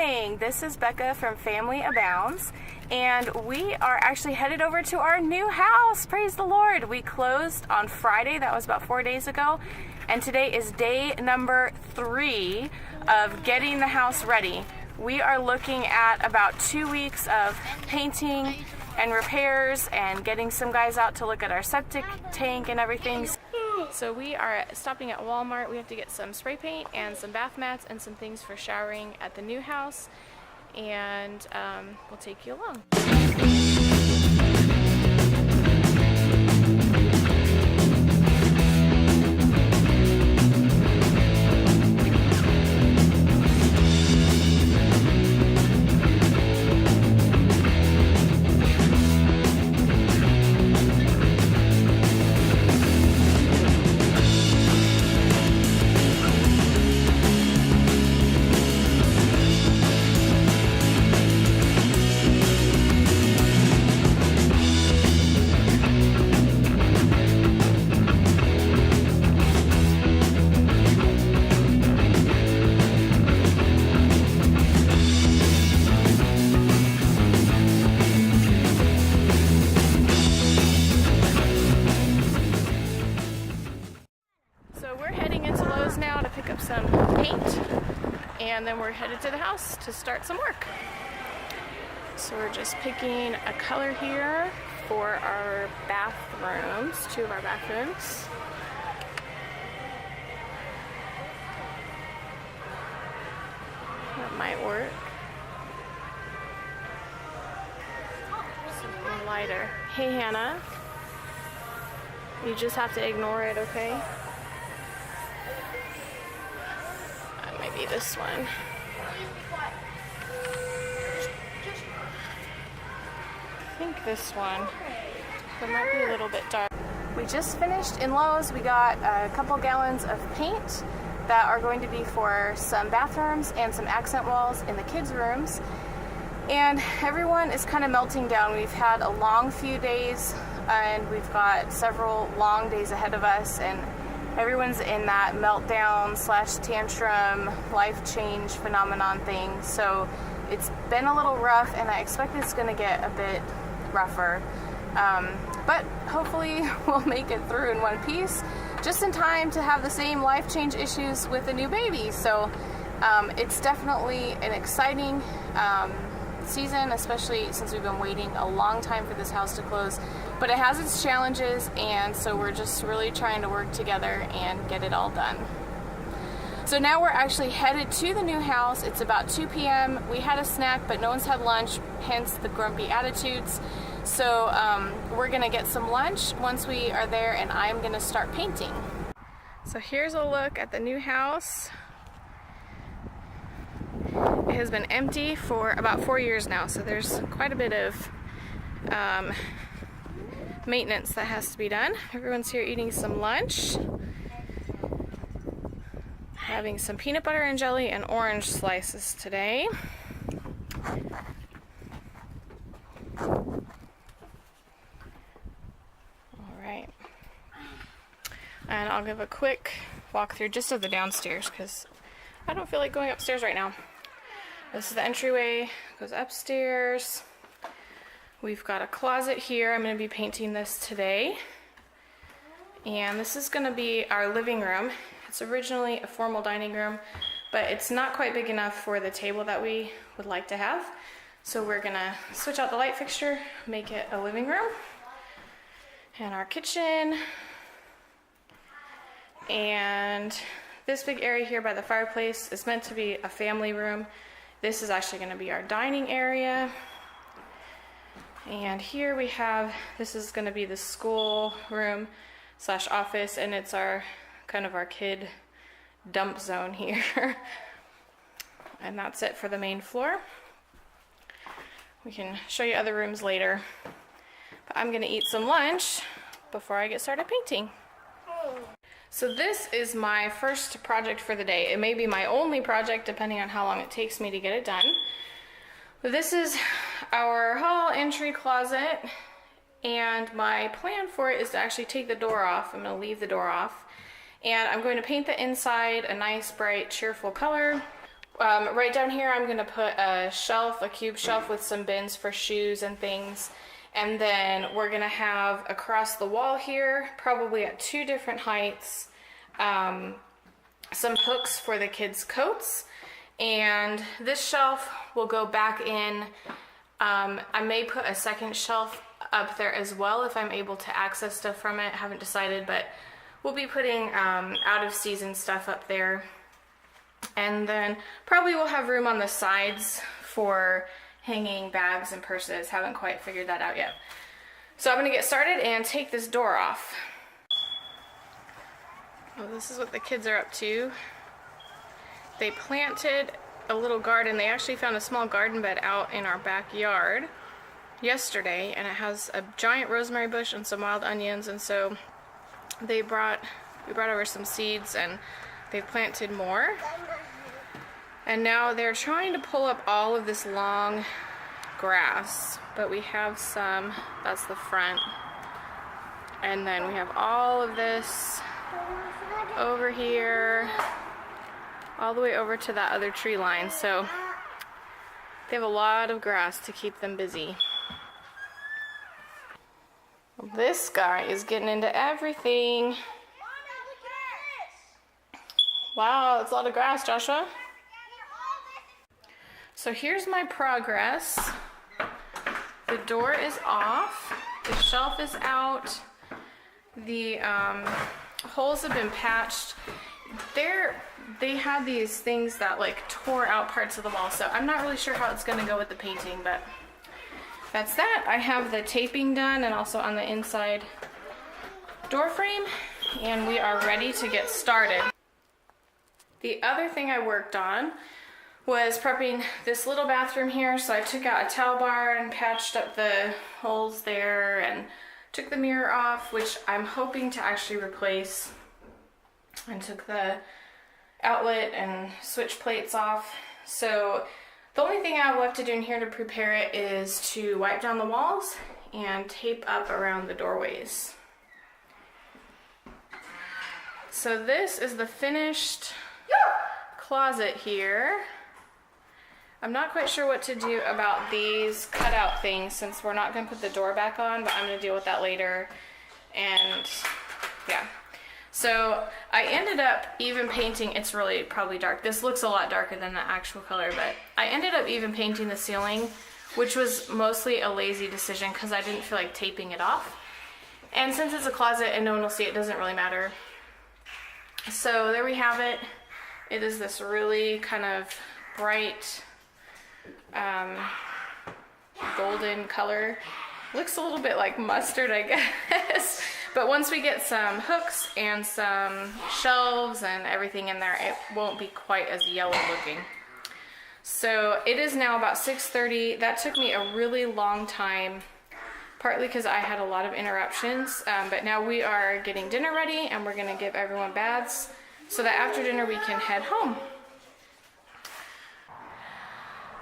morning. This is Becca from Family Abounds, and we are actually headed over to our new house. Praise the Lord. We closed on Friday. That was about 4 days ago. And today is day number 3 of getting the house ready. We are looking at about 2 weeks of painting and repairs and getting some guys out to look at our septic tank and everything. So we are stopping at Walmart. We have to get some spray paint and some bath mats and some things for showering at the new house, and we'll take you along. Now to pick up some paint, and then we're headed to the house to start some work. So we're just picking a color here for our bathrooms, 2 of our bathrooms. That might work. Something lighter. Hey Hannah, you just have to ignore it, okay? Maybe this one. I think this one. It might be a little bit dark. We just finished in Lowe's. We got a couple gallons of paint that are going to be for some bathrooms and some accent walls in the kids' rooms. And everyone is kind of melting down. We've had a long few days, and we've got several long days ahead of us, and everyone's in that meltdown / tantrum life change phenomenon thing. So it's been a little rough, and I expect it's going to get a bit rougher. But hopefully we'll make it through in one piece, just in time to have the same life change issues with a new baby. So it's definitely an exciting season, especially since we've been waiting a long time for this house to close. But it has its challenges, and so we're just really trying to work together and get it all done. So now we're actually headed to the new house. It's about 2 p.m. We had a snack, but no one's had lunch, hence the grumpy attitudes. So we're gonna get some lunch once we are there, and I'm gonna start painting. So here's a look at the new house. It has been empty for about 4 years now, so there's quite a bit of maintenance that has to be done. Everyone's here eating some lunch, having some peanut butter and jelly and orange slices today. Alright, and I'll give a quick walkthrough just of the downstairs because I don't feel like going upstairs right now. This is the entryway, goes upstairs. We've got a closet here. I'm going to be painting this today. And this is going to be our living room. It's originally a formal dining room, but it's not quite big enough for the table that we would like to have. So we're going to switch out the light fixture, make it a living room. And our kitchen. And this big area here by the fireplace is meant to be a family room. This is actually going to be our dining area. And here we have, this is going to be the school room / office, and it's our kind of our kid dump zone here. And that's it for the main floor. We can show you other rooms later. But I'm going to eat some lunch before I get started painting. So this is my first project for the day. It may be my only project depending on how long it takes me to get it done. But this is our hall entry closet, and my plan for it is to actually take the door off. I'm going to leave the door off, and I'm going to paint the inside a nice bright cheerful color. Right down here, I'm gonna put a shelf, a cube shelf with some bins for shoes and things. And then we're gonna have across the wall here, probably at 2 different heights, some hooks for the kids' coats. And this shelf will go back in. I may put a second shelf up there as well if I'm able to access stuff from it. Haven't decided, but we'll be putting out of season stuff up there. And then probably we'll have room on the sides for hanging bags and purses. Haven't quite figured that out yet. So I'm gonna get started and take this door off. Well, this is what the kids are up to. They planted a little garden. They actually found a small garden bed out in our backyard yesterday, and it has a giant rosemary bush and some wild onions, and so we brought over some seeds and they've planted more. And now they're trying to pull up all of this long grass, but we have some, that's the front. And then we have all of this over here, all the way over to that other tree line. So they have a lot of grass to keep them busy. This guy is getting into everything. Wow, that's a lot of grass, Joshua. So here's my progress. The door is off. The shelf is out. The holes have been patched. They had these things that like tore out parts of the wall, so I'm not really sure how it's gonna go with the painting, but that's that. I have the taping done and also on the inside door frame, and we are ready to get started. The other thing I worked on was prepping this little bathroom here. So I took out a towel bar and patched up the holes there and took the mirror off, which I'm hoping to actually replace, and took the outlet and switch plates off. So the only thing I have left to do in here to prepare it is to wipe down the walls and tape up around the doorways. So this is the finished closet here. I'm not quite sure what to do about these cutout things since we're not going to put the door back on, but I'm going to deal with that later. And yeah. So I ended up even painting, it's really probably dark. This looks a lot darker than the actual color, but I ended up even painting the ceiling, which was mostly a lazy decision because I didn't feel like taping it off. And since it's a closet and no one will see it, it doesn't really matter. So there we have it. It is this really kind of bright golden color. Looks a little bit like mustard, I guess. But once we get some hooks and some shelves and everything in there, it won't be quite as yellow looking. So it is now about 6:30. That took me a really long time, partly because I had a lot of interruptions. But now we are getting dinner ready and we're gonna give everyone baths so that after dinner we can head home.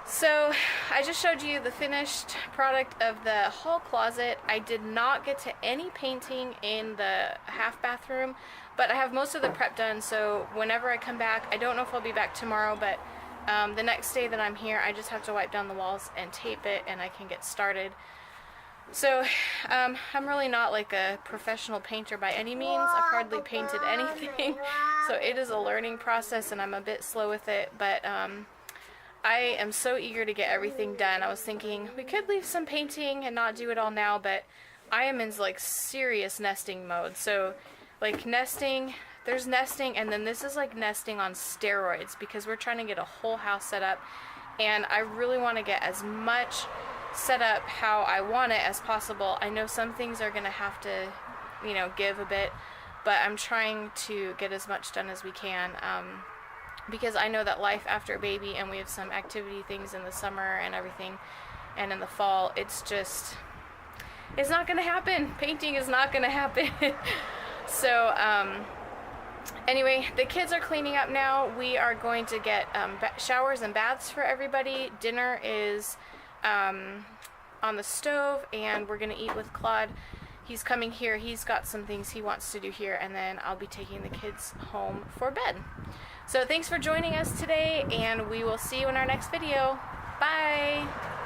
So I just showed you the finished product of the hall closet. I did not get to any painting in the half bathroom, but I have most of the prep done, so whenever I come back, I don't know if I'll be back tomorrow, but the next day that I'm here, I just have to wipe down the walls and tape it and I can get started. So I'm really not like a professional painter by any means. I've hardly painted anything, so it is a learning process and I'm a bit slow with it, but I am so eager to get everything done. I was thinking we could leave some painting and not do it all now, but I am in like serious nesting mode. So like nesting, there's nesting, and then this is like nesting on steroids because we're trying to get a whole house set up, and I really want to get as much set up how I want it as possible. I know some things are gonna have to, you know, give a bit, but I'm trying to get as much done as we can. Because I know that life after a baby, and we have some activity things in the summer and everything, and in the fall, it's not gonna happen. Painting is not gonna happen. So anyway, the kids are cleaning up now. We are going to get showers and baths for everybody. Dinner is on the stove, and we're gonna eat with Claude he's coming here. He's got some things he wants to do here, and then I'll be taking the kids home for bed. So thanks for joining us today, and we will see you in our next video. Bye!